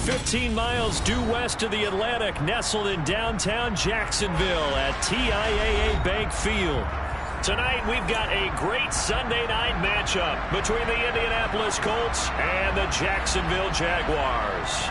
15 miles due west of the Atlantic, nestled in downtown Jacksonville at TIAA Bank Field. Tonight, we've got a great Sunday night matchup between the Indianapolis Colts and the Jacksonville Jaguars.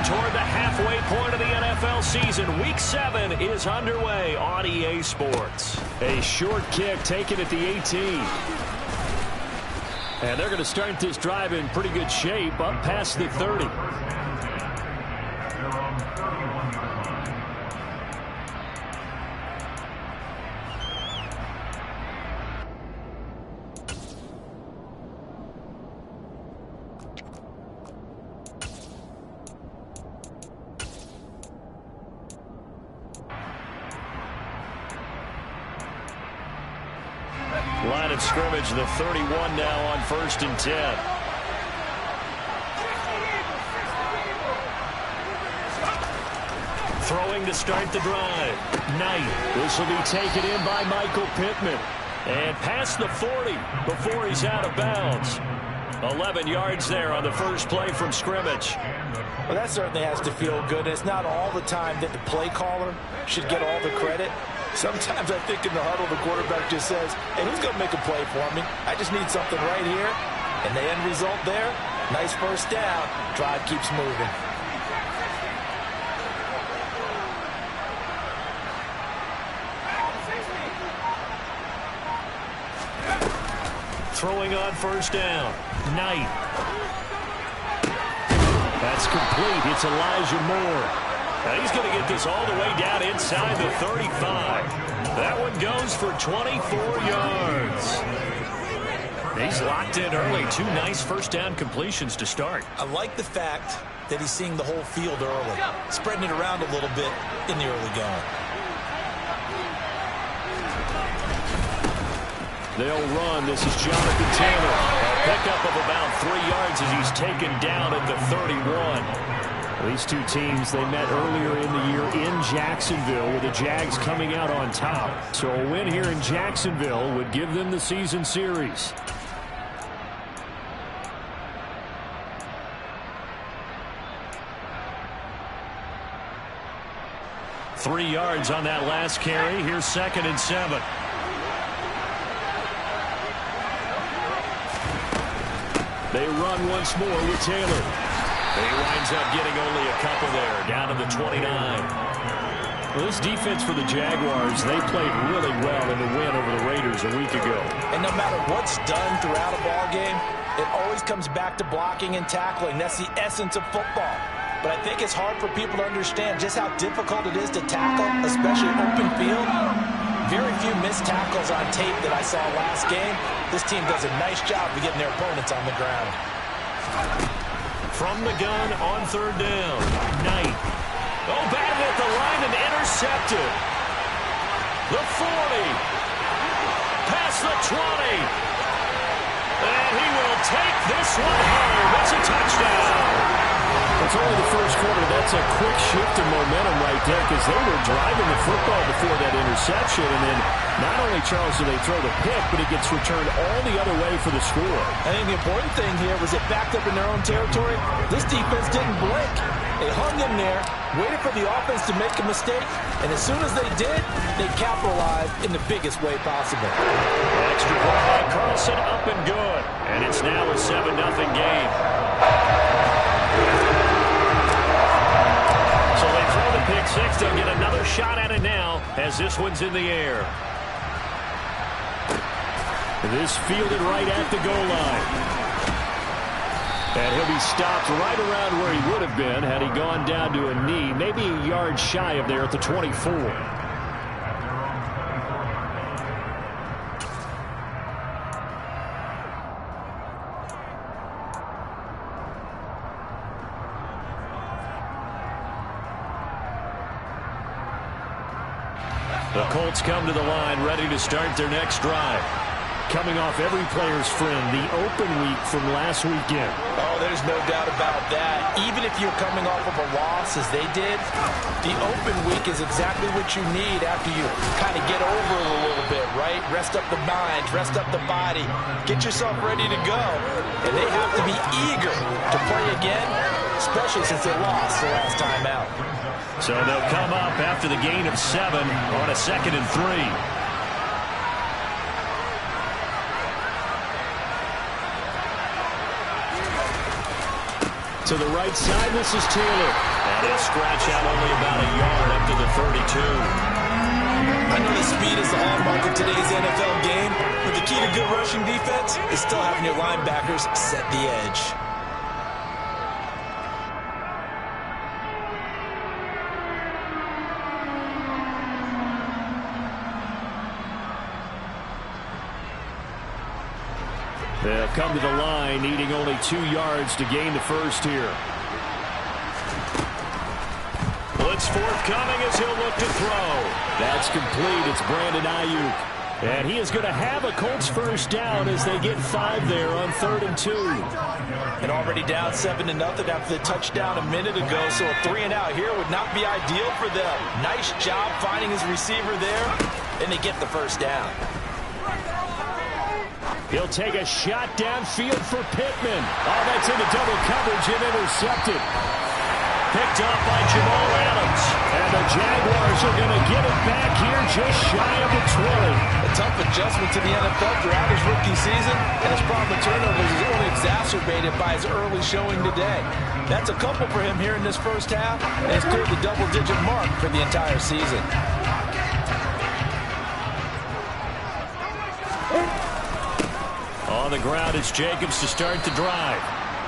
Toward the halfway point of the NFL season, Week 7 is underway on EA Sports. A short kick taken at the 18. And they're going to start this drive in pretty good shape up past the 30. Line of scrimmage, the 31 now on 1st and 10. Throwing to start the drive. Knight. This will be taken in by Michael Pittman. And past the 40 before he's out of bounds. 11 yards there on the first play from scrimmage. Well, that certainly has to feel good. It's not all the time that the play caller should get all the credit. Sometimes I think in the huddle, the quarterback just says, hey, who's going to make a play for me? I just need something right here. And the end result there, nice first down. Drive keeps moving. Throwing on first down. Knight. That's complete. It's Elijah Moore. Now he's going to get this all the way down inside the 35. That one goes for 24 yards. He's locked in early. 2 nice first down completions to start. I like the fact that he's seeing the whole field early, spreading it around a little bit in the early going. They'll run. This is Jonathan Taylor. A pickup of about 3 yards as he's taken down at the 31. These two teams, they met earlier in the year in Jacksonville with the Jags coming out on top. So a win here in Jacksonville would give them the season series. Three yards on that last carry. Here's 2nd and 7. They run once more with Taylor. He winds up getting only a couple there, down to the 29. Well, this defense for the Jaguars, they played really well in the win over the Raiders a week ago. And no matter what's done throughout a ball game, it always comes back to blocking and tackling. That's the essence of football. But I think it's hard for people to understand just how difficult it is to tackle, especially open field. Very few missed tackles on tape that I saw last game. This team does a nice job of getting their opponents on the ground. From the gun on 3rd down. Knight. Oh, batted at the line and intercepted. The 40. Past the 20. And he will take this one home. That's a touchdown. It's only the first quarter. That's a quick shift in momentum right there because they were driving the football before that interception. And then not only, Charles, do they throw the pick, but it gets returned all the other way for the score. I think the important thing here was it backed up in their own territory. This defense didn't blink. They hung in there, waited for the offense to make a mistake, and as soon as they did, they capitalized in the biggest way possible. Extra point by Carlson, up and good. And it's now a 7-0 game. So they throw the pick six. They'll get another shot at it now as this one's in the air. This fielded right at the goal line. And he'll be stopped right around where he would have been had he gone down to a knee, maybe a yard shy of there at the 24. The Colts come to the line ready to start their next drive. coming off every player's friend, the open week from last weekend. Oh, there's no doubt about that. Even if you're coming off of a loss as they did, the open week is exactly what you need after you kind of get over it a little bit, right? Rest up the mind, rest up the body, get yourself ready to go. And they have to be eager to play again, especially since they lost the last time out. So they'll come up after the gain of 7 on a 2nd and 3. To the right side, this is Taylor. And he'll scratch out only about a yard up to the 32. I know the speed is the hallmark of today's NFL game, but the key to good rushing defense is still having your linebackers set the edge. They'll come to the line, needing only 2 yards to gain the first here. Blitz forthcoming as he'll look to throw. That's complete. It's Brandon Ayuk. And he is going to have a Colts first down as they get 5 there on 3rd and 2. And already down 7-0 after the touchdown a minute ago, so a 3 and out here would not be ideal for them. Nice job finding his receiver there, and they get the first down. He'll take a shot downfield for Pittman. Oh, that's into double coverage and intercepted. Picked up by Jamal Adams. And the Jaguars are going to get it back here just shy of the 20. A tough adjustment to the NFL throughout his rookie season, and his problem with turnovers is only exacerbated by his early showing today. That's a couple for him here in this first half, and it's cleared the double-digit mark for the entire season. On the ground, it's Jacobs to start the drive.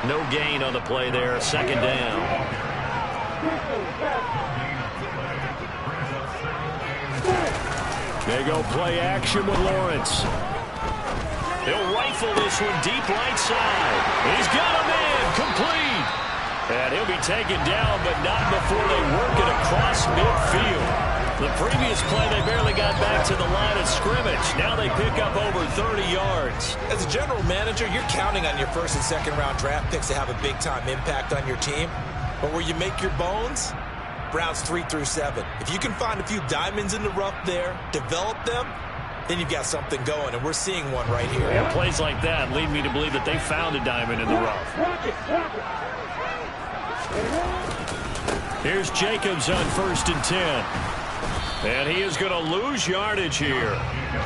No gain on the play there, 2nd down. They go play action with Lawrence. He'll rifle this one deep right side. He's got a man, complete. And he'll be taken down, but not before they work it across midfield. The previous play, they barely got back to the line of scrimmage. Now they pick up over 30 yards. As a general manager, you're counting on your 1st and 2nd round draft picks to have a big-time impact on your team. But where you make your bones, rounds 3 through 7. If you can find a few diamonds in the rough there, develop them, then you've got something going, and we're seeing one right here. Yeah, plays like that lead me to believe that they found a diamond in the rough. Here's Jacobs on 1st and 10. And he is going to lose yardage here.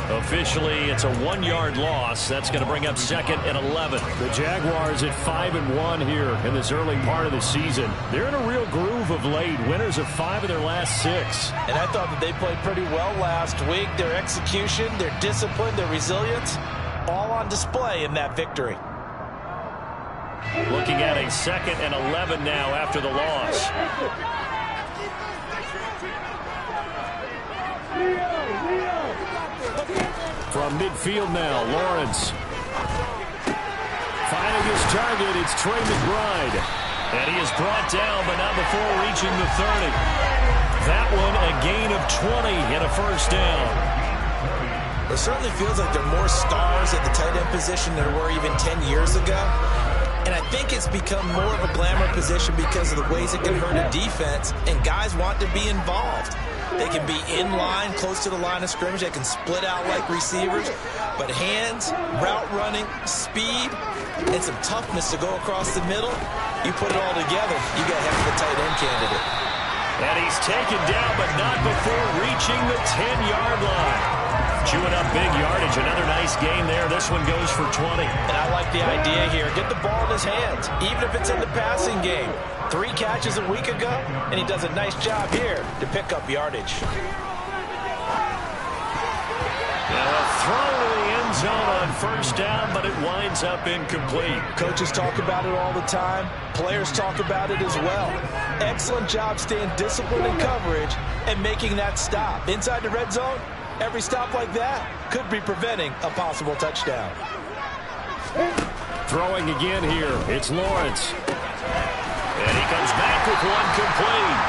Officially, it's a 1-yard loss. That's going to bring up 2nd and 11. The Jaguars at 5-1 here in this early part of the season. They're in a real groove of late. Winners of 5 of their last 6. And I thought that they played pretty well last week. Their execution, their discipline, their resilience, all on display in that victory. Looking at a 2nd and 11 now after the loss. From midfield now, Lawrence. Finding his target, it's Trey McBride. And he is brought down, but not before reaching the 30. That one a gain of 20 and a first down. It certainly feels like there are more stars at the tight end position than there were even 10 years ago. And I think it's become more of a glamour position because of the ways it can hurt a defense, and guys want to be involved. They can be in line, close to the line of scrimmage. They can split out like receivers. But hands, route running, speed, and some toughness to go across the middle, you put it all together, you got a heck of a tight end candidate. And he's taken down, but not before reaching the 10-yard line. Chewing up big yardage. Another nice gain there. This one goes for 20. And I like the idea here. Get the ball in his hands, even if it's in the passing game. 3 catches a week ago, and he does a nice job here to pick up yardage. Now a throw to the end zone on first down, but it winds up incomplete. Coaches talk about it all the time. Players talk about it as well. Excellent job staying disciplined in coverage and making that stop. Inside the red zone, every stop like that could be preventing a possible touchdown. Throwing again here, it's Lawrence. And he comes back with one complete.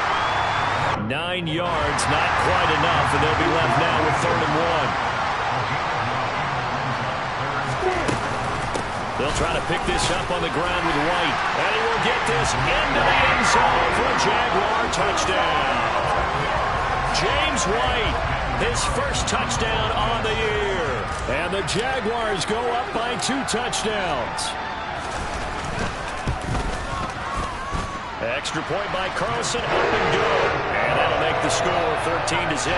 9 yards, not quite enough, and they'll be left now with 3rd and 1. They'll try to pick this up on the ground with White. And he will get this into the end zone for a Jaguar touchdown. James White, his first touchdown on the year. And the Jaguars go up by 2 touchdowns. Extra point by Carlson, helping do it. And that'll make the score 13-0.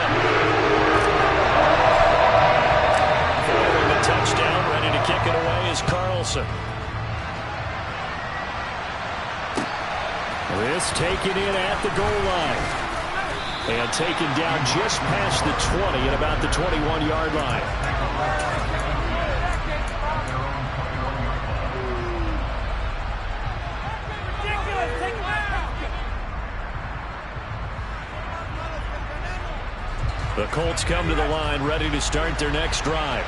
Following the touchdown, ready to kick it away is Carlson. This taken in at the goal line. And taken down just past the 20 at about the 21-yard line. The Colts come to the line, ready to start their next drive.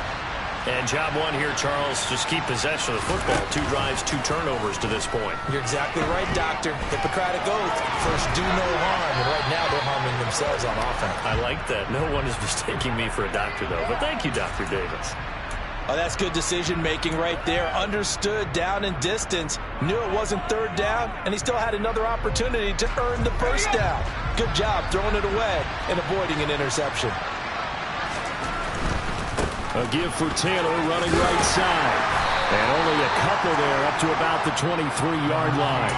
And job one here, Charles, just keep possession of the football. 2 drives, 2 turnovers to this point. You're exactly right, Doctor. Hippocratic oath. First, do no harm. And right now, they're harming themselves on offense. I like that. No one is mistaking me for a doctor, though. But thank you, Dr. Davis. Oh, that's good decision-making right there. Understood down and distance. Knew it wasn't 3rd down, and he still had another opportunity to earn the first down. Good job throwing it away and avoiding an interception. A give for Taylor running right side. And only a couple there up to about the 23-yard line.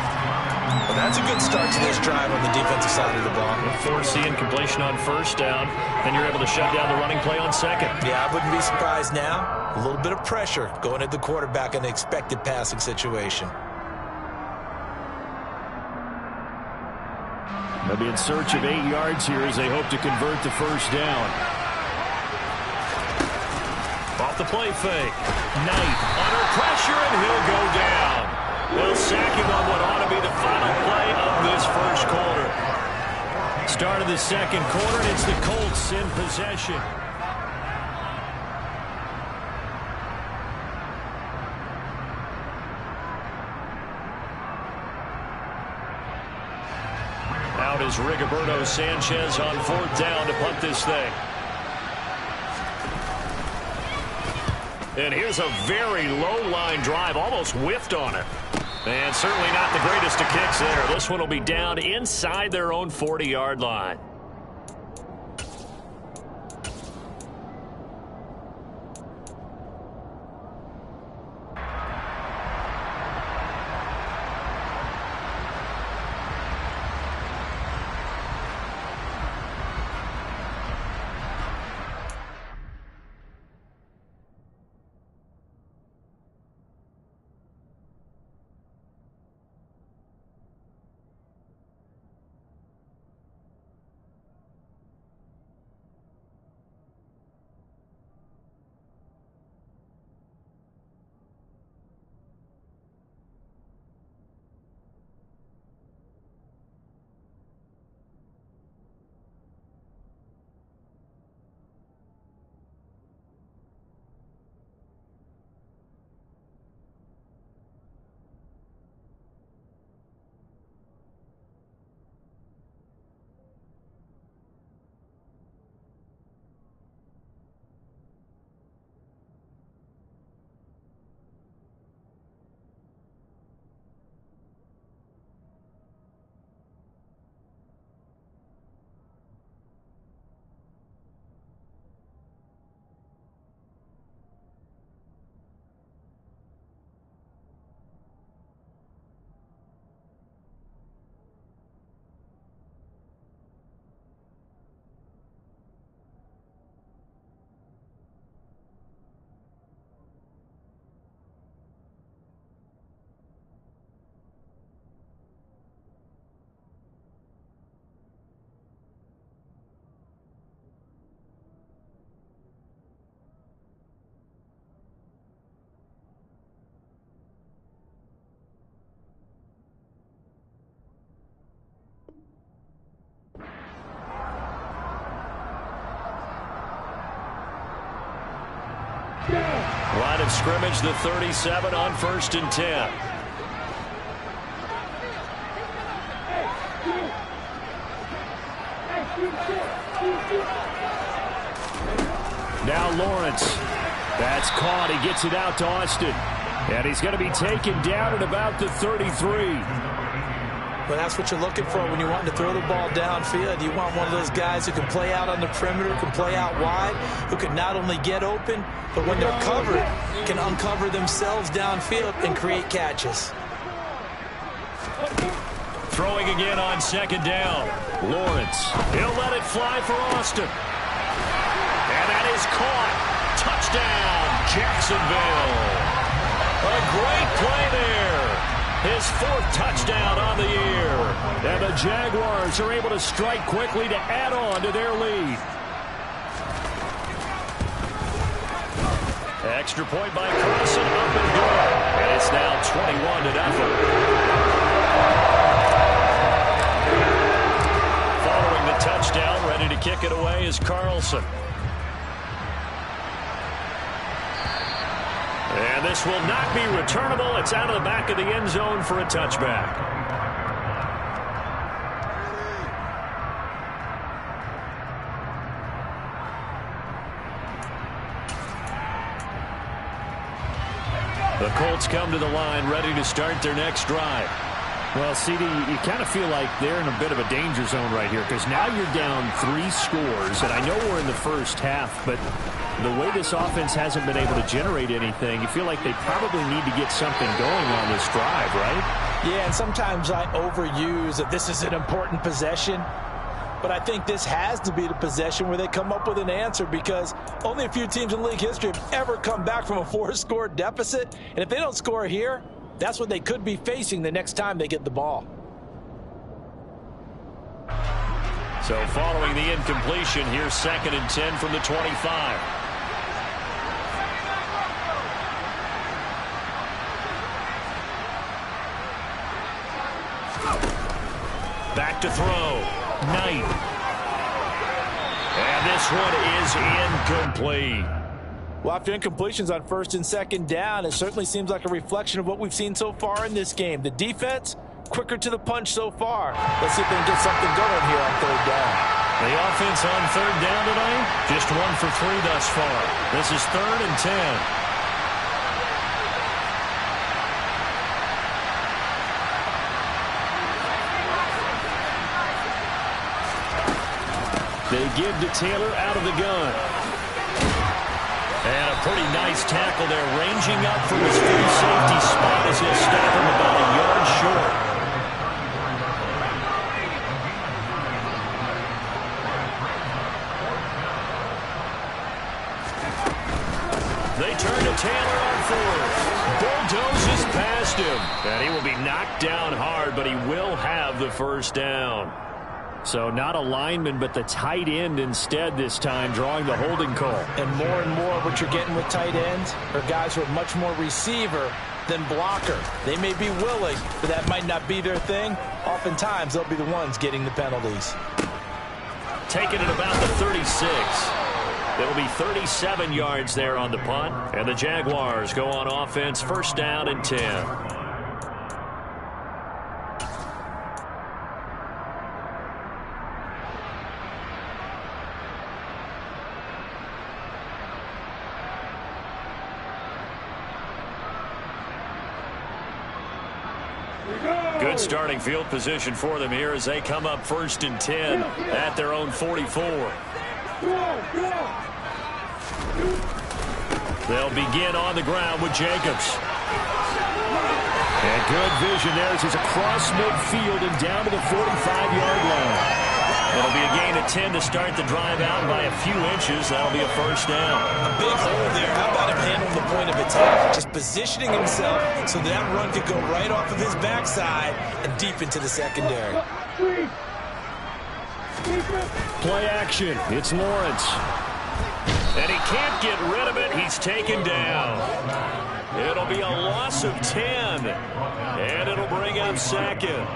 Well, that's a good start to this drive on the defensive side of the ball. Forcing completion on first down. Then you're able to shut down the running play on second. Yeah, I wouldn't be surprised now. A little bit of pressure going at the quarterback in an expected passing situation. They'll be in search of 8 yards here as they hope to convert the first down. Off the play fake. Knight under pressure, and he'll go down. They'll sack him on what ought to be the final play of this first quarter. Start of the second quarter, and it's the Colts in possession. Out is Rigoberto Sanchez on 4th down to punt this thing. And here's a very low-line drive, almost whiffed on it. And certainly not the greatest of kicks there. This one will be down inside their own 40-yard line. Line of scrimmage, the 37 on 1st and 10. Now Lawrence. That's caught. He gets it out to Austin. And he's going to be taken down at about the 33. Well, that's what you're looking for when you want to throw the ball downfield. You want one of those guys who can play out on the perimeter, can play out wide, who can not only get open, but when they're covered, can uncover themselves downfield and create catches. Throwing again on second down. Lawrence. He'll let it fly for Austin. And that is caught. Touchdown, Jacksonville. A great play there. His 4th touchdown on the year. And the Jaguars are able to strike quickly to add on to their lead. Extra point by Carson, up and good. And it's now 21-0. Following the touchdown, ready to kick it away is Carlson. And this will not be returnable. It's out of the back of the end zone for a touchback. The Colts come to the line ready to start their next drive. Well, CD, you kind of feel like they're in a bit of a danger zone right here because now you're down 3 scores, and I know we're in the first half, but the way this offense hasn't been able to generate anything, you feel like they probably need to get something going on this drive, right? Yeah, and sometimes I overuse that this is an important possession, but I think this has to be the possession where they come up with an answer because only a few teams in league history have ever come back from a 4-score deficit, and if they don't score here, that's what they could be facing the next time they get the ball. So following the incompletion, here's 2nd and 10 from the 25. Back to throw. Knight. And this one is incomplete. Well, after incompletions on 1st and 2nd down, it certainly seems like a reflection of what we've seen so far in this game. The defense, quicker to the punch so far. Let's see if they can get something going here on 3rd down. The offense on 3rd down tonight, just 1 for 3 thus far. This is 3rd and 10. They give to Taylor out of the gun. And a pretty nice tackle there, ranging up from his free safety spot as he'll stop him about a yard short. They turn to Taylor on 4th. Bulldozes past him. And he will be knocked down hard, but he will have the 1st down. So not a lineman, but the tight end instead this time, drawing the holding call. And more what you're getting with tight ends are guys who are much more receiver than blocker. They may be willing, but that might not be their thing. Oftentimes, they'll be the ones getting the penalties. Taking it about the 36. It'll be 37 yards there on the punt. And the Jaguars go on offense, 1st down and 10. Good starting field position for them here as they come up 1st and 10 at their own 44. They'll begin on the ground with Jacobs. And good vision there as he's across midfield and down to the 45-yard line. It'll be a gain of 10 to start the drive out by a few inches. That'll be a 1st down. A big hole there. How about him handling the point of attack? Just positioning himself so that run could go right off of his backside and deep into the secondary. Play action. It's Lawrence. And he can't get rid of it. He's taken down. It'll be a loss of 10. And it'll bring up 2nd.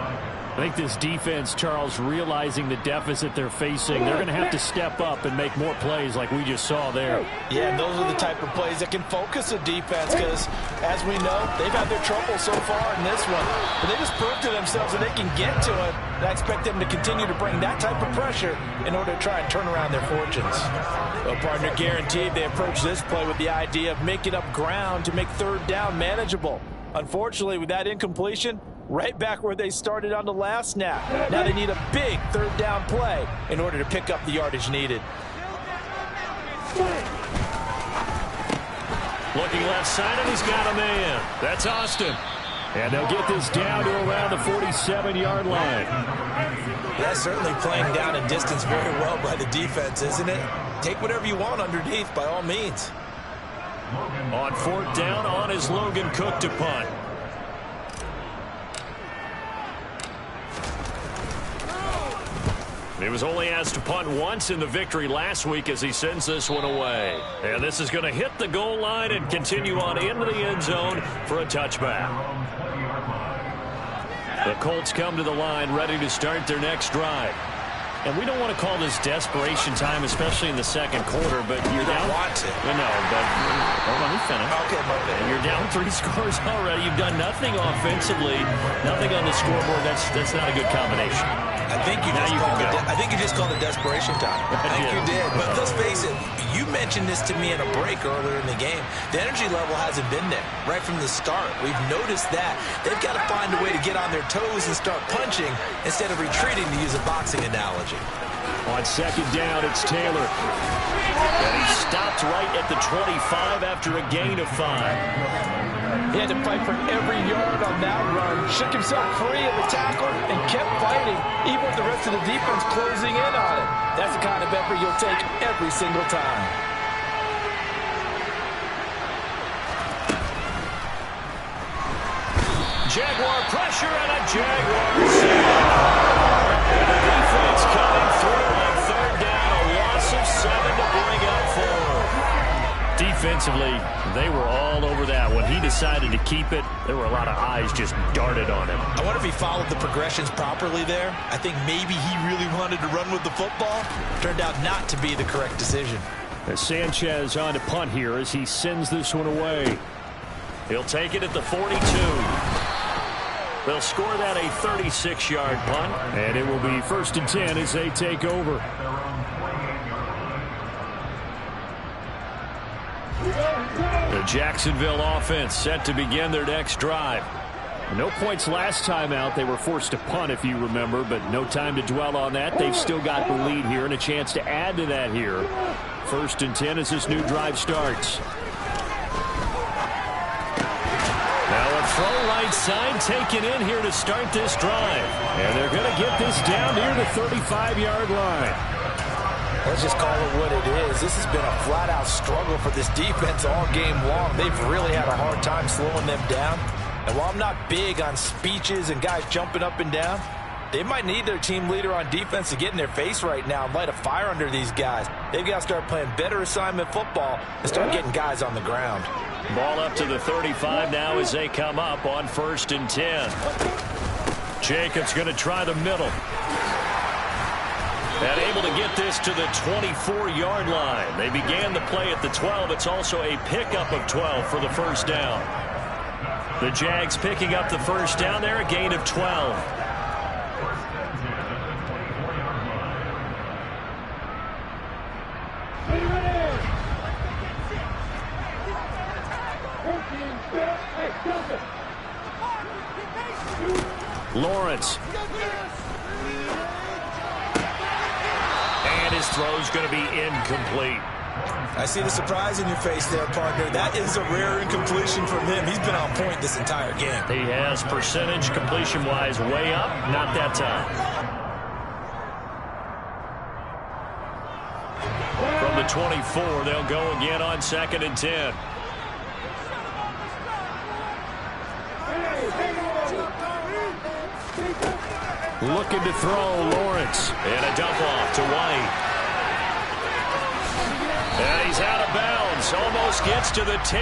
I think this defense, Charles, realizing the deficit they're facing, they're going to have to step up and make more plays like we just saw there. Yeah, and those are the type of plays that can focus a defense because, as we know, they've had their trouble so far in this one. But they just proved to themselves that they can get to it. And I expect them to continue to bring that type of pressure in order to try and turn around their fortunes. Well, partner, guaranteed they approach this play with the idea of making up ground to make third down manageable. Unfortunately, with that incompletion, right back where they started on the last snap. Now they need a big third down play in order to pick up the yardage needed. Looking left side, and he's got a man. That's Austin. And they'll get this down to around the 47-yard line. Yeah, certainly playing down in distance very well by the defense, isn't it? Take whatever you want underneath, by all means. On fourth down, on is Logan Cook to punt. He was only asked to punt once in the victory last week as he sends this one away. And this is going to hit the goal line and continue on into the end zone for a touchback. The Colts come to the line ready to start their next drive. And we don't want to call this desperation time, especially in the second quarter, but you're down. Want to. No, but hold on, he finished. Okay, my bad. You're down 3 scores already. You've done nothing offensively, nothing on the scoreboard. That's not a good combination. I think you just called it desperation time. I think you did. But let's face it, you mentioned this to me in a break earlier in the game. The energy level hasn't been there right from the start. We've noticed that. They've got to find a way to get on their toes and start punching instead of retreating, to use a boxing analogy. On second down, it's Taylor. And he stopped right at the 25 after a gain of 5. He had to fight for every yard on that run, shook himself free of the tackle, and kept fighting, even with the rest of the defense closing in on it. That's the kind of effort you'll take every single time. Jaguar pressure and a Jaguar save. The defense coming through on third down, a loss of 7 to bring up 4. Defensively, they were all over that. When he decided to keep it, there were a lot of eyes just darted on him. I wonder if he followed the progressions properly there. I think maybe he really wanted to run with the football. Turned out not to be the correct decision. As Sanchez on to punt here as he sends this one away. He'll take it at the 42. They'll score that a 36-yard punt, and it will be 1st and 10 as they take over. The Jacksonville offense set to begin their next drive. No points last time out. They were forced to punt, if you remember, but no time to dwell on that. They've still got the lead here and a chance to add to that here. 1st and 10 as this new drive starts. Now a throw right side taken in here to start this drive. And they're going to get this down near the 35-yard line. Let's just call it what it is. This has been a flat-out struggle for this defense all game long. They've really had a hard time slowing them down. And while I'm not big on speeches and guys jumping up and down, they might need their team leader on defense to get in their face right now and light a fire under these guys. They've got to start playing better assignment football and start getting guys on the ground. Ball up to the 35 now as they come up on 1st and 10. Jacobs going to try the middle. And able to get this to the 24-yard line. They began the play at the 12. It's also a pickup of 12 for the first down. The Jags picking up the first down there, a gain of 12. Lawrence. And his throw's going to be incomplete. I see the surprise in your face there, partner. That is a rare incompletion from him. He's been on point this entire game. He has percentage completion-wise way up, not that time. From the 24, they'll go again on 2nd and 10. Looking to throw, Lawrence. And a dump off to White. And he's out of bounds. Almost gets to the 10.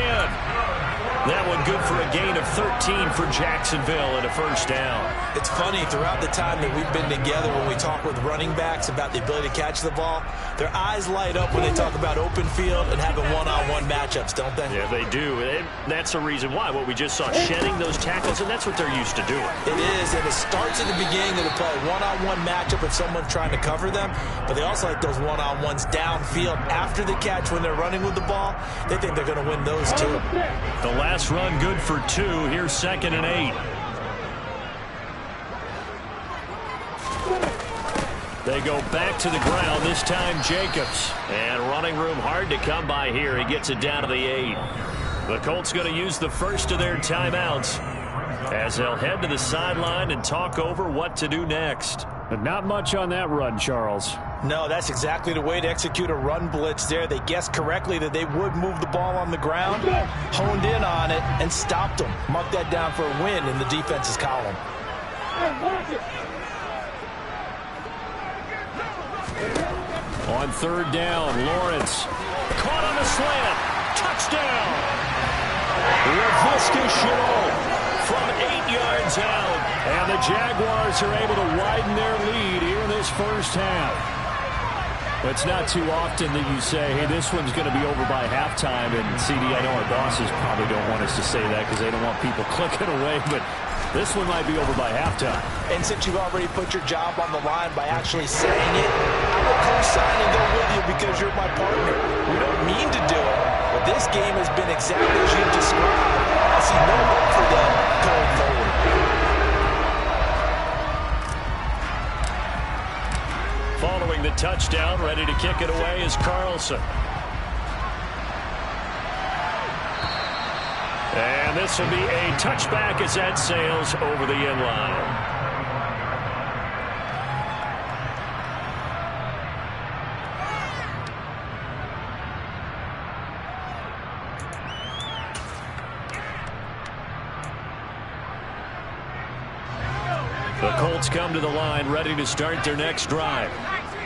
That one good for a gain of 13 for Jacksonville and a first down. It's funny, throughout the time that we've been together, when we talk with running backs about the ability to catch the ball, their eyes light up when they talk about open field and having one-on-one matchups, don't they? Yeah, they do. And that's the reason why. What we just saw, shedding those tackles, and that's what they're used to doing. It is, and it starts at the beginning of the play. One-on-one matchup with someone trying to cover them, but they also like those one-on-ones downfield after the catch when they're running with the ball. They think they're going to win those too. The last run good for 2. Here's 2nd and 8. They go back to the ground, this time Jacobs. And running room hard to come by here. He gets it down to the 8. The Colts going to use the first of their timeouts as they'll head to the sideline and talk over what to do next. But not much on that run, Charles. No, that's exactly the way to execute a run blitz there. They guessed correctly that they would move the ball on the ground, honed in on it, and stopped them. Mark that down for a win in the defense's column. On 3rd down, Lawrence. Caught on a slant. Touchdown. Laviska Shenault from 8 yards out. And the Jaguars are able to widen their lead here in this first half. It's not too often that you say, hey, this one's going to be over by halftime. And, CD, I know our bosses probably don't want us to say that because they don't want people clicking away. But this one might be over by halftime. And since you've already put your job on the line by actually saying it, I will co-sign and go with you because you're my partner. We don't mean to do it, but this game has been exactly as you've described. I see no hope for them going forward. Following the touchdown, ready to kick it away is Carlson. And this will be a touchback as that sails over the end line. The Colts come to the line, ready to start their next drive.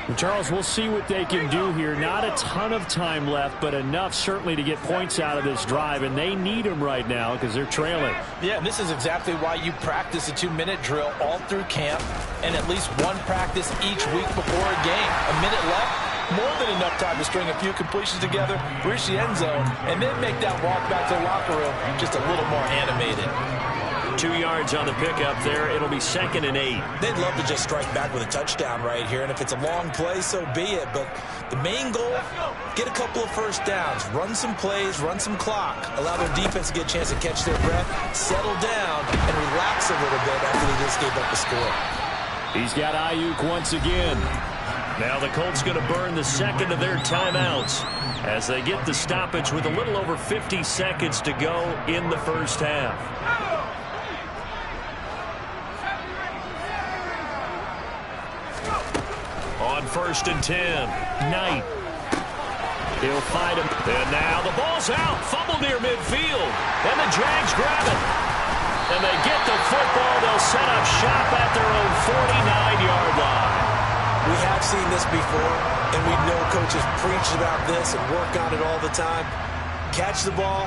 And Charles, we'll see what they can do here. Not a ton of time left, but enough certainly to get points out of this drive, and they need them right now because they're trailing. Yeah, and this is exactly why you practice a 2-minute drill all through camp and at least one practice each week before a game. A minute left, more than enough time to string a few completions together, reach the end zone, and then make that walk back to the locker room just a little more animated. 2 yards on the pickup there. It'll be 2nd and 8. They'd love to just strike back with a touchdown right here, and if it's a long play, so be it. But the main goal, get a couple of first downs, run some plays, run some clock, allow their defense to get a chance to catch their breath, settle down, and relax a little bit after they just gave up the score. He's got Ayuk once again. Now the Colts going to burn the second of their timeouts as they get the stoppage with a little over 50 seconds to go in the first half. On 1st and 10, Knight. He'll fight him. And now the ball's out. Fumble near midfield. And the Jags grab it. And they get the football. They'll set up shop at their own 49-yard line. We have seen this before, and we know coaches preach about this and work on it all the time. Catch the ball.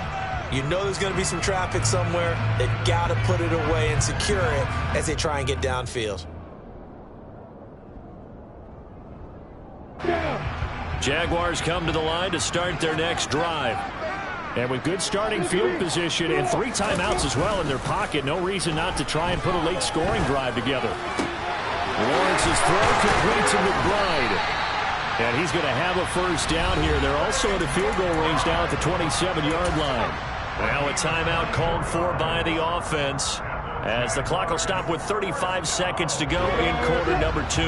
You know there's going to be some traffic somewhere. They've got to put it away and secure it as they try and get downfield. Jaguars come to the line to start their next drive. And with good starting field position and 3 timeouts as well in their pocket, no reason not to try and put a late scoring drive together. Lawrence's throw complete to McBride. And he's going to have a first down here. They're also in the field goal range now at the 27-yard line. Now a timeout called for by the offense as the clock will stop with 35 seconds to go in quarter number 2.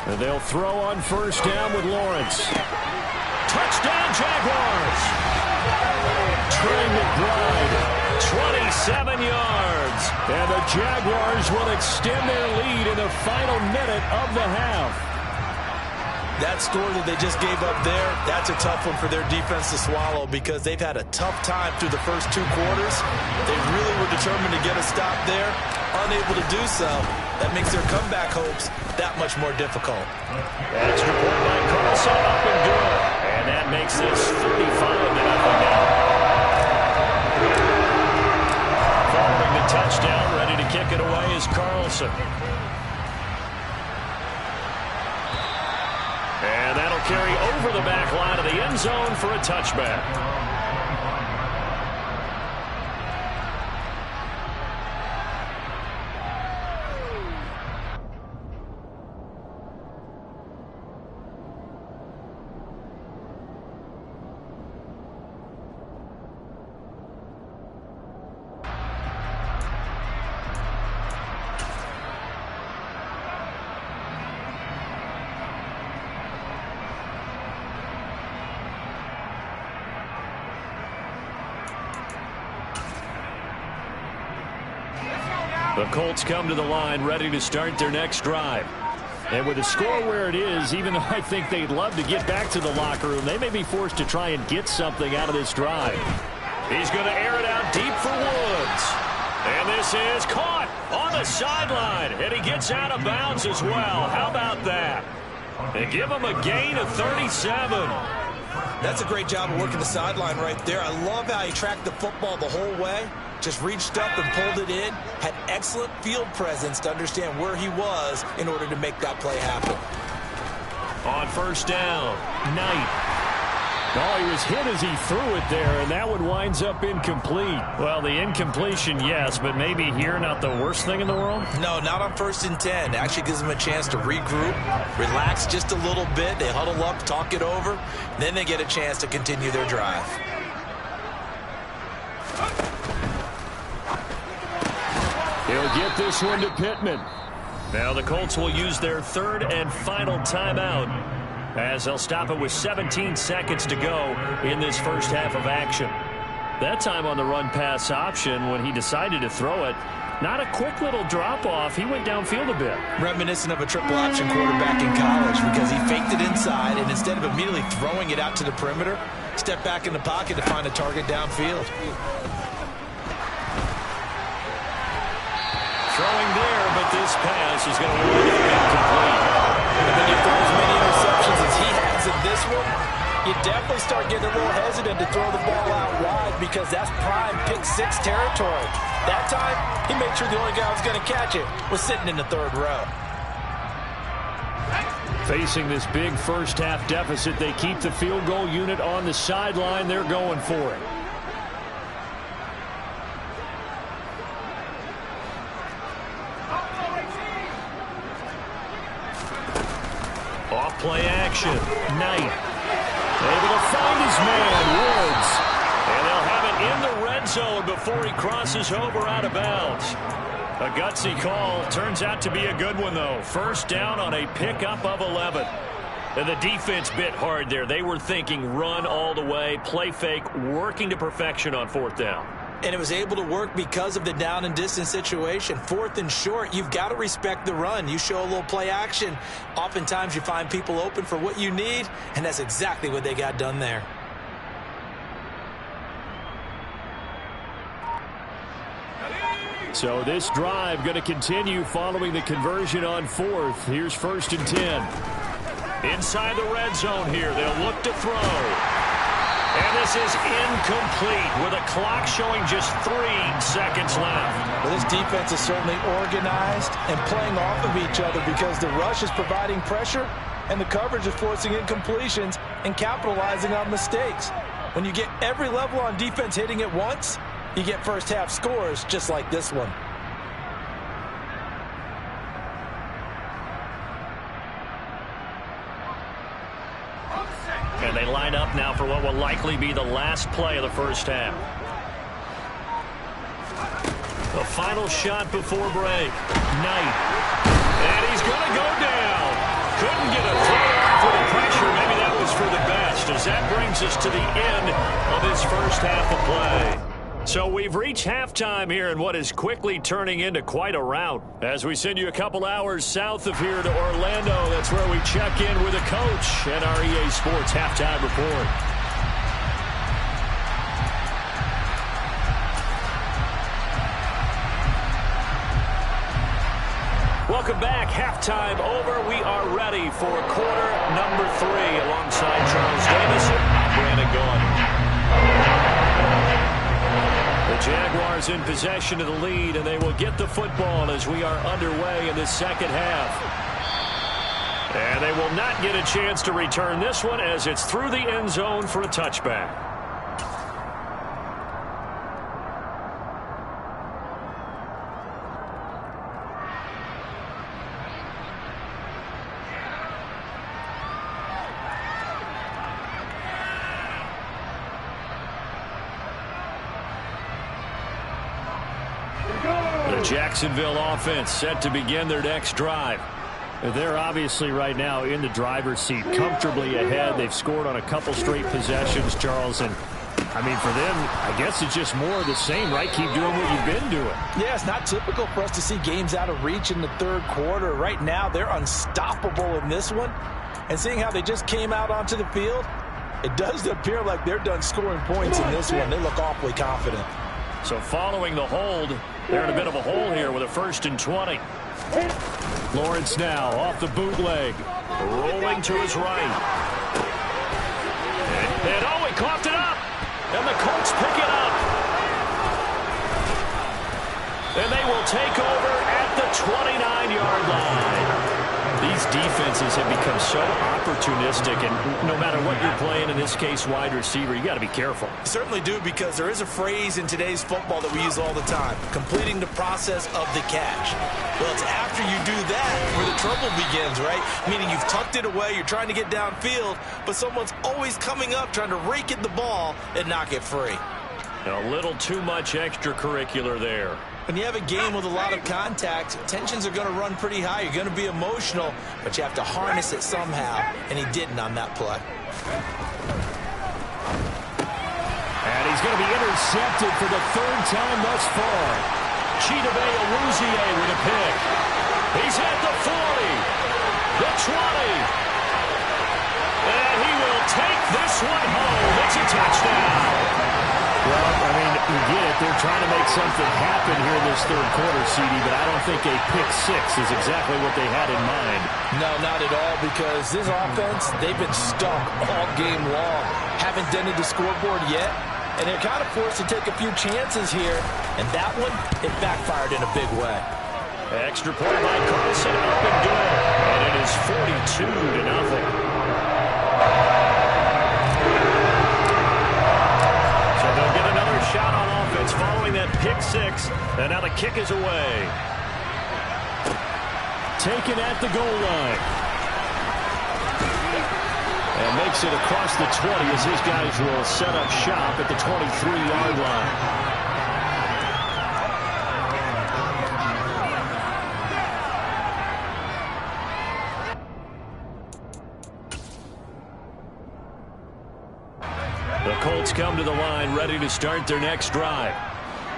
And they'll throw on first down with Lawrence. Touchdown, Jaguars! Trey McBride, 27 yards. and the Jaguars will extend their lead in the final minute of the half. That score that they just gave up there, that's a tough one for their defense to swallow because they've had a tough time through the first 2 quarters. They really were determined to get a stop there, unable to do so. That makes their comeback hopes that much more difficult. Extra point by Carlson, up and good. And that makes this 35-0 now. Following the touchdown, ready to kick it away is Carlson. And that'll carry over the back line of the end zone for a touchback. The Colts come to the line ready to start their next drive. And with the score where it is, even though I think they'd love to get back to the locker room, they may be forced to try and get something out of this drive. He's going to air it out deep for Woods. And this is caught on the sideline. And he gets out of bounds as well. How about that? They give him a gain of 37. That's a great job of working the sideline right there. I love how he tracked the football the whole way. Just reached up and pulled it in. Had excellent field presence to understand where he was in order to make that play happen. On first down, Knight. Oh, he was hit as he threw it there, and that one winds up incomplete. Well, the incompletion, yes, but maybe here not the worst thing in the world? No, not on 1st and 10. Actually gives them a chance to regroup, relax just a little bit. They huddle up, talk it over. Then they get a chance to continue their drive. He'll get this one to Pittman. Now the Colts will use their 3rd and final timeout as they'll stop it with 17 seconds to go in this first half of action. That time on the run-pass option when he decided to throw it, not a quick little drop-off. He went downfield a bit. Reminiscent of a triple-option quarterback in college because he faked it inside, and instead of immediately throwing it out to the perimeter, stepped back in the pocket to find a target downfield. Throwing there, but this pass is going to be incomplete. And when you throw as many interceptions as he has in this one, you definitely start getting a little hesitant to throw the ball out wide because that's prime pick-6 territory. That time, he made sure the only guy who was going to catch it was sitting in the 3rd row. Facing this big first-half deficit, they keep the field goal unit on the sideline. They're going for it. Off-play action. Knight able to find his man, Woods. And they'll have it in the red zone before he crosses over out of bounds. A gutsy call. Turns out to be a good one, though. First down on a pickup of 11. And the defense bit hard there. They were thinking run all the way, play fake, working to perfection on 4th down. And it was able to work because of the down and distance situation. 4th and short, you've got to respect the run. You show a little play action. Oftentimes you find people open for what you need, and that's exactly what they got done there. So this drive going to continue following the conversion on 4th. Here's 1st and 10. Inside the red zone here. They'll look to throw. And this is incomplete with a clock showing just 3 seconds left. Well, this defense is certainly organized and playing off of each other because the rush is providing pressure and the coverage is forcing incompletions and capitalizing on mistakes. When you get every level on defense hitting at once, you get first-half scores just like this one. And they line up now for what will likely be the last play of the first half. The final shot before break. Knight. And he's going to go down. Couldn't get a throw off with the pressure. Maybe that was for the best as that brings us to the end of this first half of play. So we've reached halftime here in what is quickly turning into quite a rout. As we send you a couple hours south of here to Orlando, that's where we check in with a coach and our EA Sports Halftime Report. Welcome back. Halftime over. We are ready for quarter number 3 alongside Charles Davis. I'm Brandon Gaudin. The Jaguars in possession of the lead, and they will get the football as we are underway in the second half. And they will not get a chance to return this one as it's through the end zone for a touchback. Jacksonville offense set to begin their next drive. They're obviously right now in the driver's seat, comfortably ahead. They've scored on a couple straight possessions, Charles, and I mean, for them, I guess it's just more of the same, right? Keep doing what you've been doing. Yeah, it's not typical for us to see games out of reach in the third quarter. Right now, they're unstoppable in this one. And seeing how they just came out onto the field, it does appear like they're done scoring points in this one. They look awfully confident. So following the hold, they're in a bit of a hole here with a 1st and 20. Lawrence now off the bootleg. Rolling to his right. And oh, he coughed it up. And the Colts pick it up. And they will take over at the 29-yard line. These defenses have become so opportunistic, and no matter what you're playing, in this case, wide receiver, you got to be careful. Certainly do, because there is a phrase in today's football that we use all the time, completing the process of the catch. Well, it's after you do that where the trouble begins, right? Meaning you've tucked it away, you're trying to get downfield, but someone's always coming up trying to rake at the ball and knock it free. A little too much extracurricular there. When you have a game with a lot of contact, tensions are going to run pretty high. You're going to be emotional, but you have to harness it somehow, and he didn't on that play. And he's going to be intercepted for the 3rd time thus far. Chidobe Awuzie with a pick. He's at the 40, the 20. And he will take this one home. It's a touchdown. Well, I mean, you get it. They're trying to make something happen here in this third quarter, CD, but I don't think a pick 6 is exactly what they had in mind. No, not at all, because this offense, they've been stuck all game long. Haven't dented the scoreboard yet, and they're kind of forced to take a few chances here, and that one, it backfired in a big way. Extra point by Carlson, up and good, and it is 42-0. Shot on offense following that pick 6, and now the kick is away. Taken at the goal line. And makes it across the 20 as his guys will set up shop at the 23-yard line. Colts come to the line ready to start their next drive.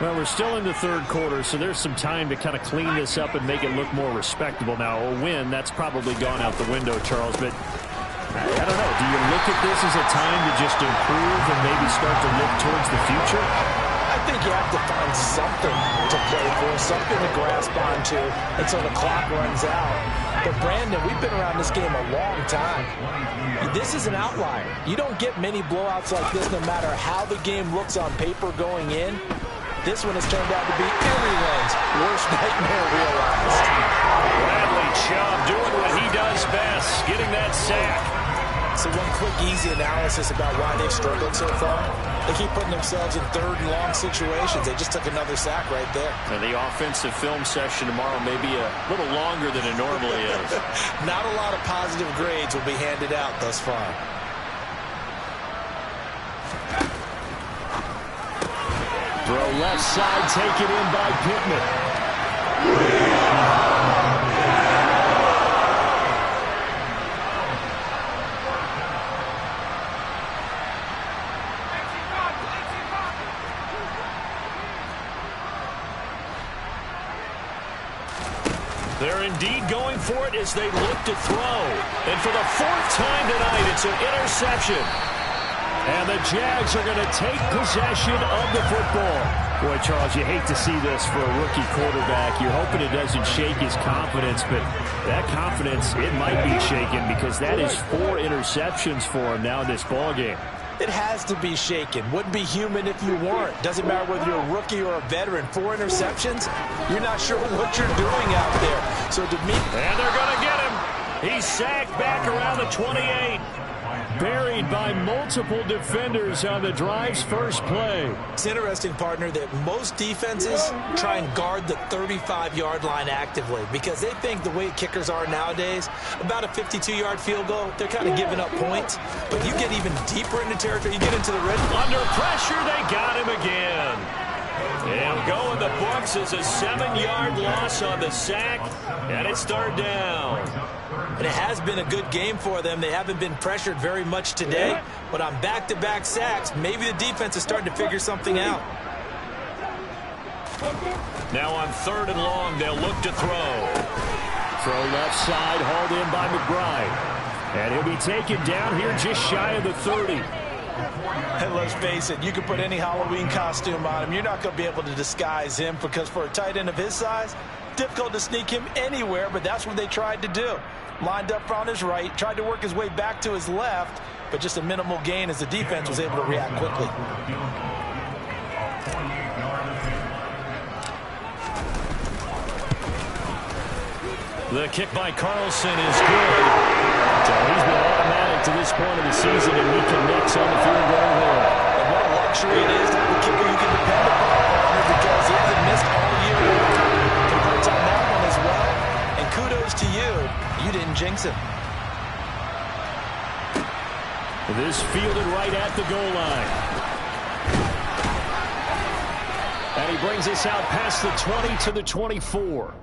Well, we're still in the third quarter, so there's some time to kind of clean this up and make it look more respectable. Now, a win, that's probably gone out the window, Charles, but I don't know. Do you look at this as a time to just improve and maybe start to look towards the future? I think you have to find something to play for, something to grasp onto until the clock runs out. But, Brandon, we've been around this game a long time. This is an outlier. You don't get many blowouts like this no matter how the game looks on paper going in. This one has turned out to be everyone's worst nightmare realized. Bradley Chubb doing what he does best, getting that sack. So one quick, easy analysis about why they've struggled so far. They keep putting themselves in 3rd and long situations. They just took another sack right there. And the offensive film session tomorrow may be a little longer than it normally is. Not a lot of positive grades will be handed out thus far. Throw left side, taken in by Pittman. for it as they look to throw. And for the fourth time tonight, it's an interception. And the Jags are going to take possession of the football. Boy, Charles, you hate to see this for a rookie quarterback. You're hoping it doesn't shake his confidence, but that confidence, it might be shaken because that is 4 interceptions for him now in this ballgame. It has to be shaken. Wouldn't be human if you weren't. Doesn't matter whether you're a rookie or a veteran. 4 interceptions, you're not sure what you're doing out there. So to me... And they're going to get him. He's sacked back around the 28. Buried by multiple defenders on the drive's first play. It's interesting, partner, that most defenses try and guard the 35-yard line actively because they think the way kickers are nowadays, about a 52-yard field goal, they're kind of giving up points. But you get even deeper into territory, you get into the red. Under pressure, they got him again. And go in the books as a 7-yard loss on the sack, and it's 3rd down. And it has been a good game for them. They haven't been pressured very much today, but on back-to-back sacks, maybe the defense is starting to figure something out. Now on 3rd and long, they'll look to throw. Throw left side, hauled in by McBride. And he'll be taken down here just shy of the 30. And let's face it, you can put any Halloween costume on him. You're not going to be able to disguise him because for a tight end of his size, difficult to sneak him anywhere, but that's what they tried to do. Lined up on his right, tried to work his way back to his left, but just a minimal gain as the defense was able to react quickly. The kick by Carlson is good. So he's been automatic to this point of the season, and he connects on the field goal here. And what a luxury it is to have a kicker you can depend upon, because he hasn't missed all year. Congrats on that one as well. And kudos to you. You didn't jinx him. This fielded right at the goal line. And he brings us out past the 20 to the 24.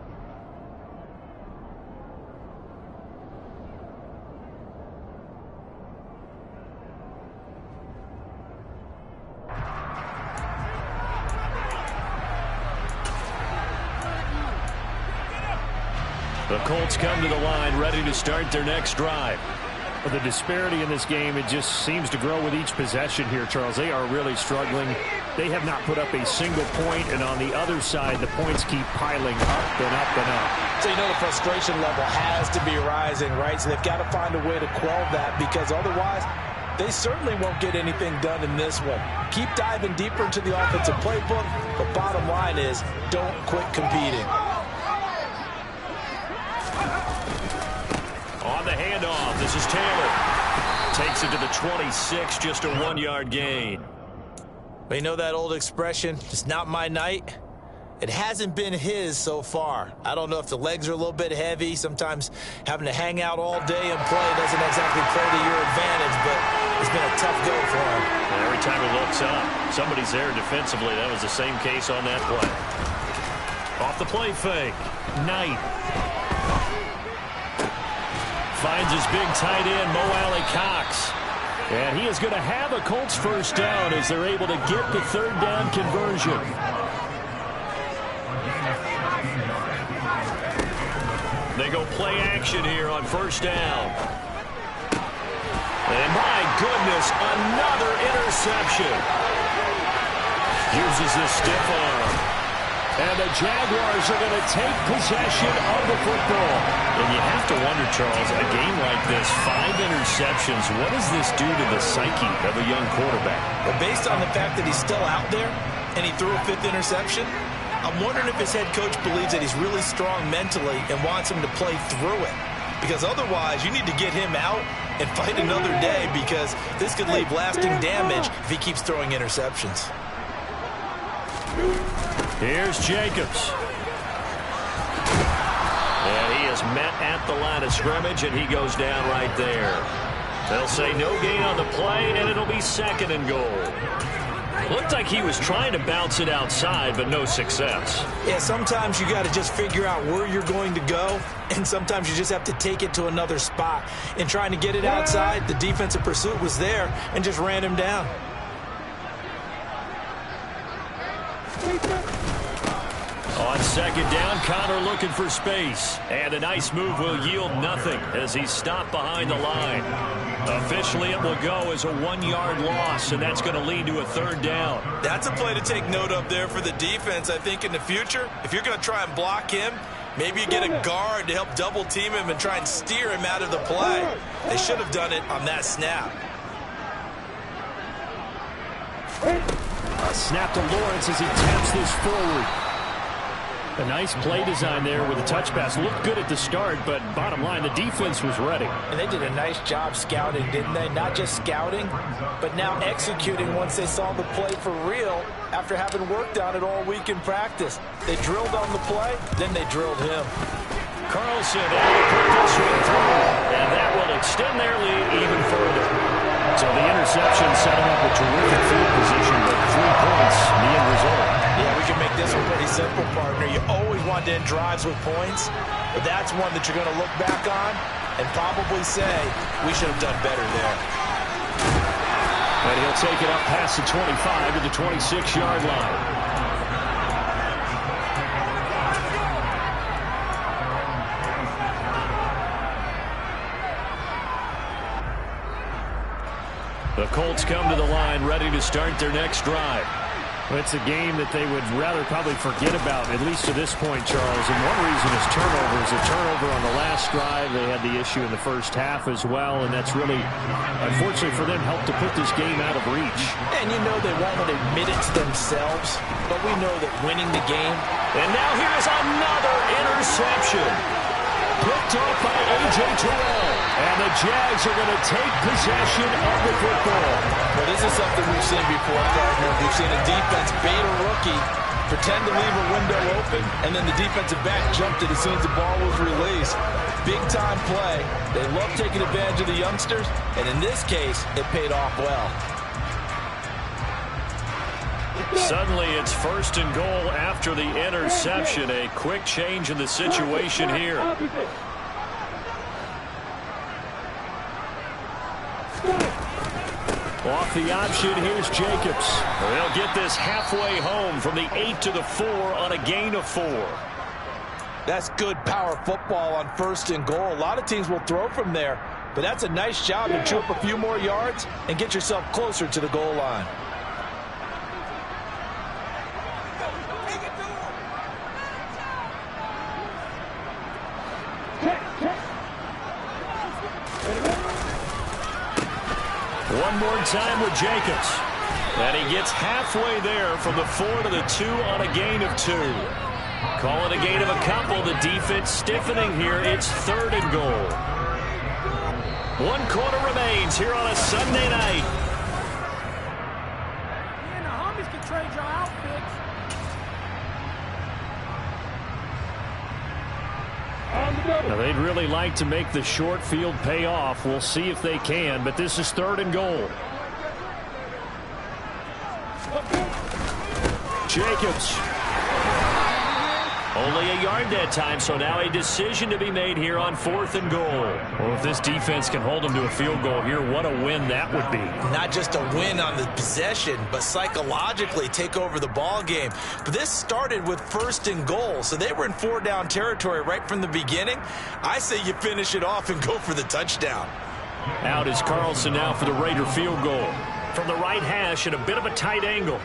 The Colts come to the line ready to start their next drive. Well, the disparity in this game, it just seems to grow with each possession here, Charles. They are really struggling. They have not put up a single point, and on the other side, the points keep piling up and up and up. So you know the frustration level has to be rising, right? So they've got to find a way to quell that, because otherwise they certainly won't get anything done in this one. Keep diving deeper into the offensive playbook, but bottom line is don't quit competing. On the handoff, this is Taylor. Takes it to the 26, just a 1-yard gain. But you know that old expression, it's not my night? It hasn't been his so far. I don't know if the legs are a little bit heavy. Sometimes having to hang out all day and play doesn't exactly play to your advantage, but it's been a tough go for him. And every time he looks up, somebody's there defensively. That was the same case on that play. Off the play fake. Knight. Finds his big tight end, Mo Alley-Cox. And he is going to have a Colts first down as they're able to get the 3rd down conversion. They go play action here on 1st down. And my goodness, another interception. Uses the stiff arm. And the Jaguars are going to take possession of the football. And you have to wonder, Charles, a game like this, 5 interceptions, what does this do to the psyche of a young quarterback? Well, based on the fact that he's still out there and he threw a 5th interception, I'm wondering if his head coach believes that he's really strong mentally and wants him to play through it. Because otherwise, you need to get him out and fight another day, because this could leave lasting damage if he keeps throwing interceptions. Here's Jacobs. And he is met at the line of scrimmage, and he goes down right there. They'll say no gain on the play, and it'll be 2nd and goal. Looked like he was trying to bounce it outside, but no success. Yeah, sometimes you got to just figure out where you're going to go, and sometimes you just have to take it to another spot. In trying to get it outside, the defensive pursuit was there and just ran him down. On second down, Connor looking for space. And a nice move will yield nothing as he's stopped behind the line. Officially, it will go as a 1-yard loss, and that's going to lead to a third down. That's a play to take note of there for the defense. I think in the future, if you're going to try and block him, maybe you get a guard to help double-team him and try and steer him out of the play. They should have done it on that snap. A snap to Lawrence as he taps this forward. A nice play design there with a touch pass. Looked good at the start, but bottom line, the defense was ready. And they did a nice job scouting, didn't they? Not just scouting, but now executing once they saw the play for real after having worked on it all week in practice. They drilled on the play, then they drilled him. Carlson able to put this one through, and that will extend their lead even further. So the interception setting up a terrific field position, but 3 points, the end result. Yeah, we can make this one pretty simple, partner. You always want to end drives with points, but that's one that you're going to look back on and probably say, we should have done better there. And he'll take it up past the 25 to the 26-yard line. The Colts come to the line ready to start their next drive. It's a game that they would rather probably forget about, at least to this point, Charles. And one reason is turnovers. A turnover on the last drive. They had the issue in the first half as well, and that's really, unfortunately for them, helped to put this game out of reach. And you know they won't admit it to themselves, but we know that winning the game. And now here's another interception. Picked off by A.J. Terrell. And the Jags are going to take possession of the football. Well, this is something we've seen before, partner. We've seen a defense bait a rookie, pretend to leave a window open, and then the defensive back jumped it as soon as the ball was released. Big-time play. They love taking advantage of the youngsters, and in this case, it paid off well. Suddenly, it's 1st and goal after the interception. A quick change in the situation here. Off the option, here's Jacobs. They'll get this halfway home from the 8 to the 4 on a gain of 4. That's good power football on 1st and goal. A lot of teams will throw from there, but that's a nice job to chew up a few more yards and get yourself closer to the goal line. One more time with Jacobs. And he gets halfway there from the 4 to the 2 on a gain of 2. Call it a gain of a couple. The defense stiffening here. It's 3rd and goal. 1 quarter remains here on a Sunday night. Yeah, the homies can trade your outfits. Now, they'd really like to make the short field pay off. We'll see if they can, but this is 3rd and goal. Jacobs. Only a yard that time, so now a decision to be made here on 4th and goal. Well, if this defense can hold them to a field goal here, what a win that would be. Not just a win on the possession, but psychologically take over the ball game. But this started with 1st and goal, so they were in 4-down territory right from the beginning. I say you finish it off and go for the touchdown. Out is Carlson now for the Raider field goal. From the right hash at a bit of a tight angle.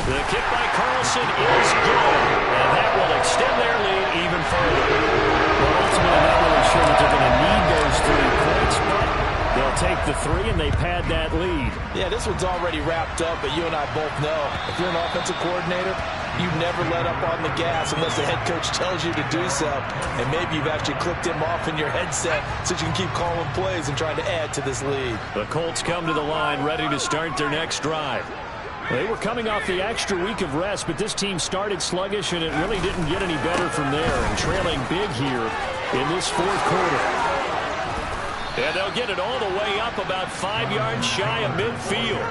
The kick by Carlson is good, and that will extend their lead even further. Well, ultimately, not really sure that they're going to need those 3 points, but they'll take the 3 and they pad that lead. Yeah, this one's already wrapped up, but you and I both know if you're an offensive coordinator, you never let up on the gas unless the head coach tells you to do so. And maybe you've actually clicked him off in your headset so you can keep calling plays and trying to add to this lead. The Colts come to the line ready to start their next drive. They were coming off the extra week of rest, but this team started sluggish, and it really didn't get any better from there, and trailing big here in this 4th quarter. And they'll get it all the way up about 5 yards shy of midfield.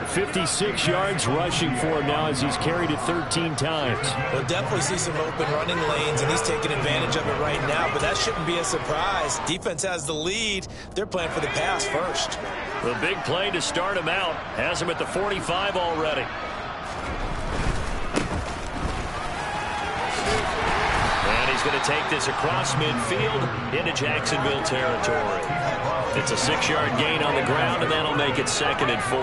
56 yards rushing for him now as he's carried it 13 times. We'll definitely see some open running lanes, and he's taking advantage of it right now, but that shouldn't be a surprise. Defense has the lead. They're playing for the pass first. The big play to start him out has him at the 45 already. And he's going to take this across midfield into Jacksonville territory. It's a 6-yard gain on the ground, and that'll make it 2nd and 4.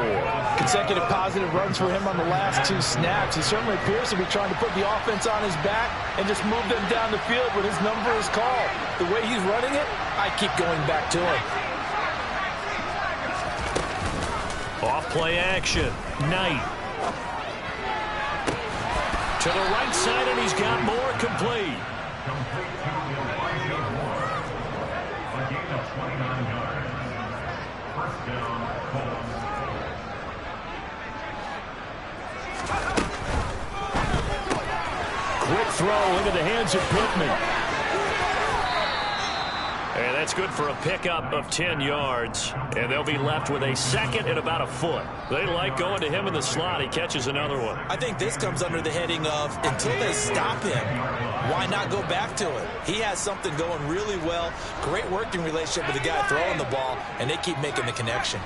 Consecutive positive runs for him on the last 2 snaps. He certainly appears to be trying to put the offense on his back and just move them down the field when his number is called. The way he's running it, I keep going back to him. Off play action. Knight. To the right side, and he's got more complete. Quick throw into the hands of Pittman. And that's good for a pickup of 10 yards. And they'll be left with a 2nd and about a foot. They like going to him in the slot. He catches another one. I think this comes under the heading of until they stop him, why not go back to it? He has something going really well. Great working relationship with the guy throwing the ball, and they keep making the connection.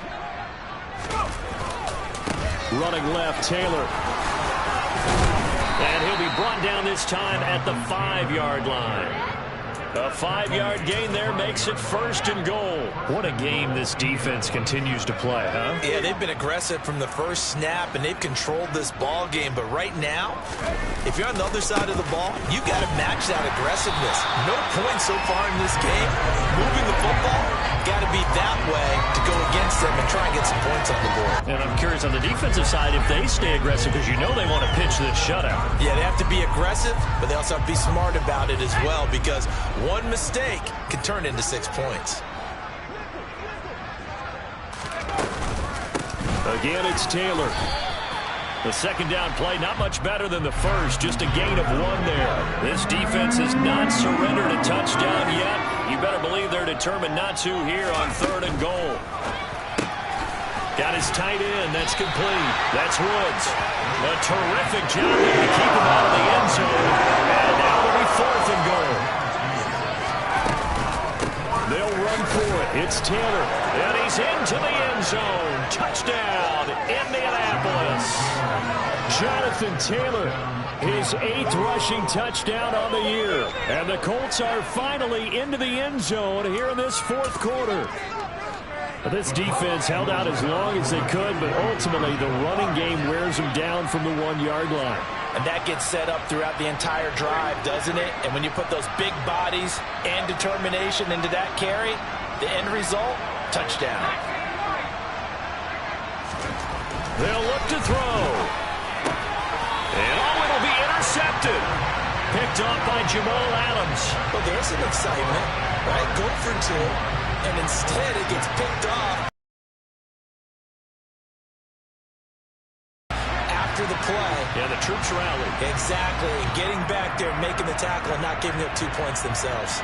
Running left, Taylor. And he'll be brought down this time at the 5-yard line. A 5-yard gain there makes it 1st and goal. What a game this defense continues to play, huh? Yeah, they've been aggressive from the first snap, and they've controlled this ball game. But right now, if you're on the other side of the ball, you got to match that aggressiveness. No points so far in this game. Moving the football, got to be that way to go against them and try and get some points on the board. And I'm curious on the defensive side if they stay aggressive, because you know they want to pitch this shutout. Yeah, they have to be aggressive, but they also have to be smart about it as well, because one mistake can turn into 6 points. Again, it's Taylor. The 2nd down play, not much better than the first, just a gain of 1 there. This defense has not surrendered a touchdown yet. You better believe they're determined not to here on 3rd and goal. Got his tight end. That's complete. That's Woods. A terrific job to keep him out of the end zone. And now it'll be 4th and goal. They'll run for it. It's Taylor. And he's into the end zone. Touchdown, Indianapolis. Jonathan Taylor, his 8th rushing touchdown on the year. And the Colts are finally into the end zone here in this 4th quarter. This defense held out as long as they could, but ultimately the running game wears them down from the 1-yard line. And that gets set up throughout the entire drive, doesn't it? And when you put those big bodies and determination into that carry, the end result, touchdown. They'll look to throw. And it'll be intercepted. Picked off by Jamal Adams. Well, there's some excitement, right? Go for 2, and instead it gets picked off. After the play. Yeah, the troops rallied. Exactly. Getting back there, making the tackle, and not giving up 2 points themselves.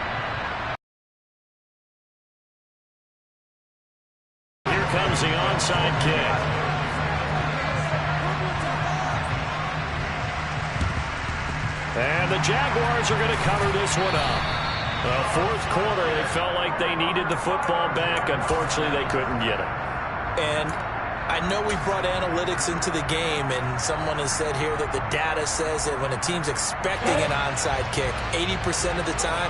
Here comes the onside kick. And the Jaguars are going to cover this one up. The 4th quarter, they felt like they needed the football back. Unfortunately, they couldn't get it. And I know we brought analytics into the game, and someone has said here that the data says that when a team's expecting an onside kick, 80% of the time,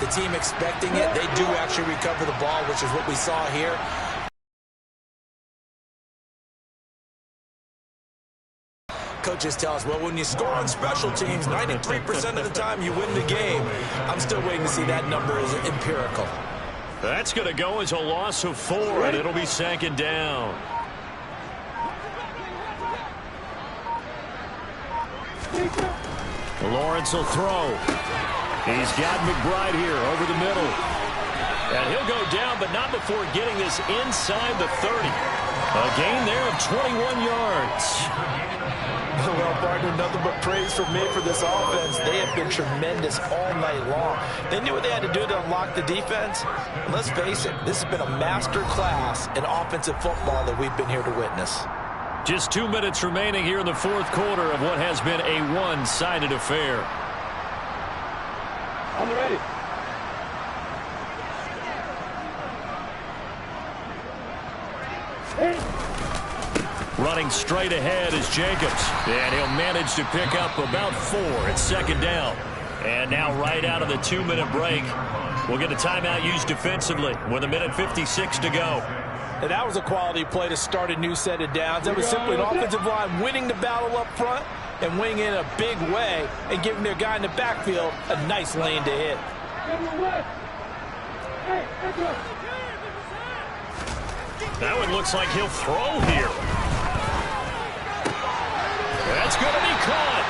the team expecting it, they do actually recover the ball, which is what we saw here. Coaches tell us, well, when you score on special teams, 93% of the time you win the game. I'm still waiting to see that number as empirical. That's going to go as a loss of 4, and it'll be 2nd down. Lawrence will throw. He's got McBride here over the middle. And he'll go down, but not before getting this inside the 30. A gain there of 21 yards. Well, partner, nothing but praise from me for this offense. They have been tremendous all night long. They knew what they had to do to unlock the defense. And let's face it, this has been a master class in offensive football that we've been here to witness. Just 2 minutes remaining here in the fourth quarter of what has been a one-sided affair. I'm ready. Running straight ahead is Jacobs. And he'll manage to pick up about 4 at second down. And now right out of the 2-minute break, we'll get a timeout used defensively with 1:56 to go. And that was a quality play to start a new set of downs. That was simply an offensive line winning the battle up front and winning in a big way and giving their guy in the backfield a nice lane to hit. That one looks like he'll throw here. That's going to be caught.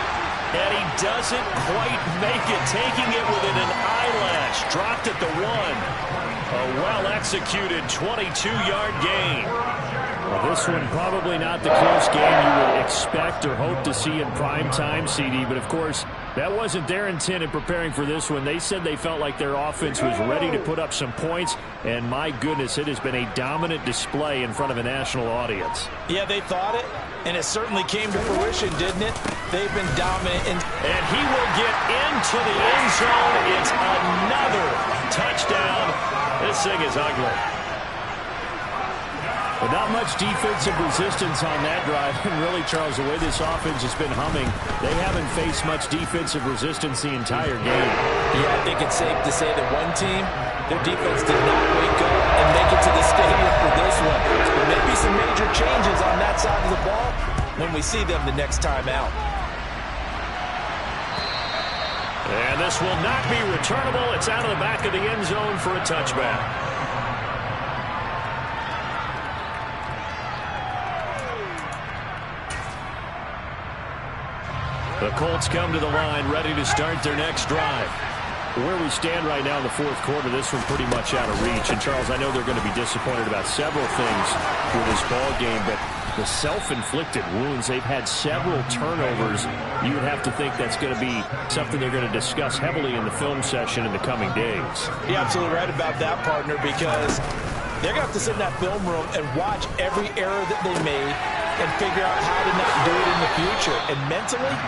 And he doesn't quite make it, taking it within an eyelash. Dropped at the 1. A well-executed 22-yard gain. Well, this one probably not the close game you would expect or hope to see in prime time, CD. But, of course, that wasn't their intent in preparing for this one. They said they felt like their offense was ready to put up some points. And, my goodness, it has been a dominant display in front of a national audience. Yeah, they thought it, and it certainly came to fruition, didn't it? They've been dominant. And he will get into the end zone. It's another touchdown. This thing is ugly. But not much defensive resistance on that drive. And really, Charles, the way this offense has been humming, they haven't faced much defensive resistance the entire game. Yeah, I think it's safe to say that one team, their defense did not wake up and make it to the stadium for this one. There may be some major changes on that side of the ball when we see them the next time out. And this will not be returnable. It's out of the back of the end zone for a touchback. The Colts come to the line, ready to start their next drive. Where we stand right now in the fourth quarter, this one pretty much out of reach. And, Charles, I know they're going to be disappointed about several things with this ball game, but the self-inflicted wounds, they've had several turnovers. You would have to think that's going to be something they're going to discuss heavily in the film session in the coming days. You're absolutely right about that, partner, because they're going to have to sit in that film room and watch every error that they made and figure out how to not do it in the future. And mentally,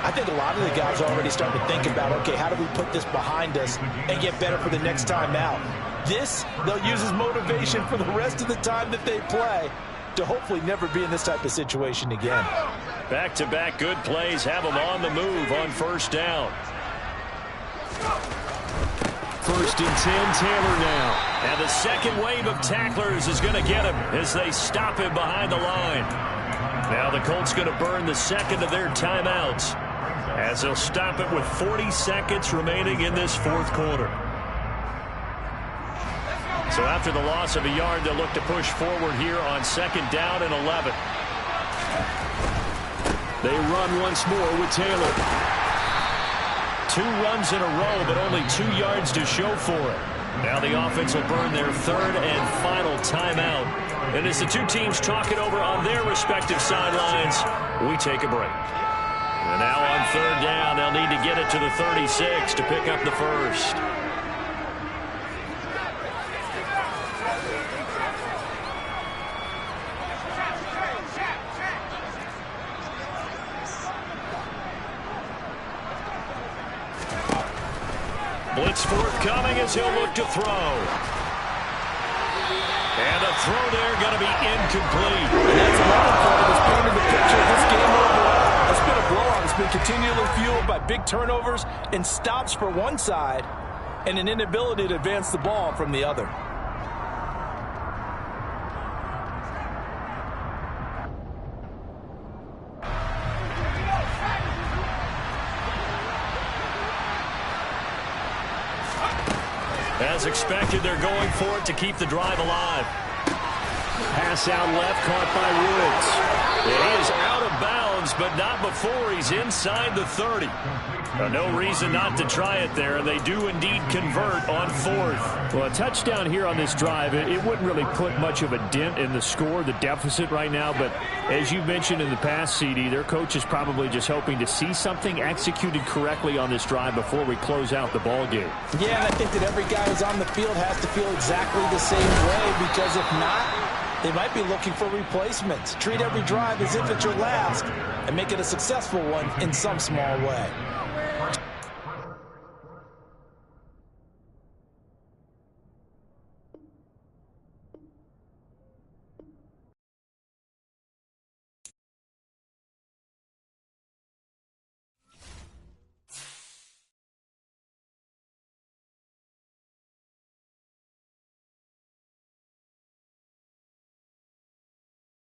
I think a lot of the guys are already starting to think about, okay, how do we put this behind us and get better for the next time out? This, they'll use as motivation for the rest of the time that they play to hopefully never be in this type of situation again. Back-to-back good plays have them on the move on first down. First and 10, Taylor now. And the second wave of tacklers is going to get him as they stop him behind the line. Now the Colts going to burn the second of their timeouts as they'll stop it with 40 seconds remaining in this fourth quarter. So after the loss of a yard, they'll look to push forward here on second down and 11. They run once more with Taylor. 2 runs in a row, but only 2 yards to show for it. Now the offense will burn their third and final timeout. And as the two teams talk it over on their respective sidelines, we take a break. And now on third down, they'll need to get it to the 36 to pick up the first. Blitz forthcoming as he'll look to throw. And the throw there going to be incomplete. And that's another part of this painting the picture of this game overall. It's been a blowout. It's been continually fueled by big turnovers and stops for one side and an inability to advance the ball from the other. As expected, they're going for it to keep the drive alive. Pass out left, caught by Woods. He is out of bounds, but not before he's inside the 30. No reason not to try it there, and they do indeed convert on fourth. Well, a touchdown here on this drive, it wouldn't really put much of a dent in the score, the deficit right now, but as you mentioned in the past, CD, their coach is probably just hoping to see something executed correctly on this drive before we close out the ball game. Yeah, and I think that every guy who's on the field has to feel exactly the same way, because if not, They might be looking for replacements. Treat every drive as if it's your last and make it a successful one in some small way.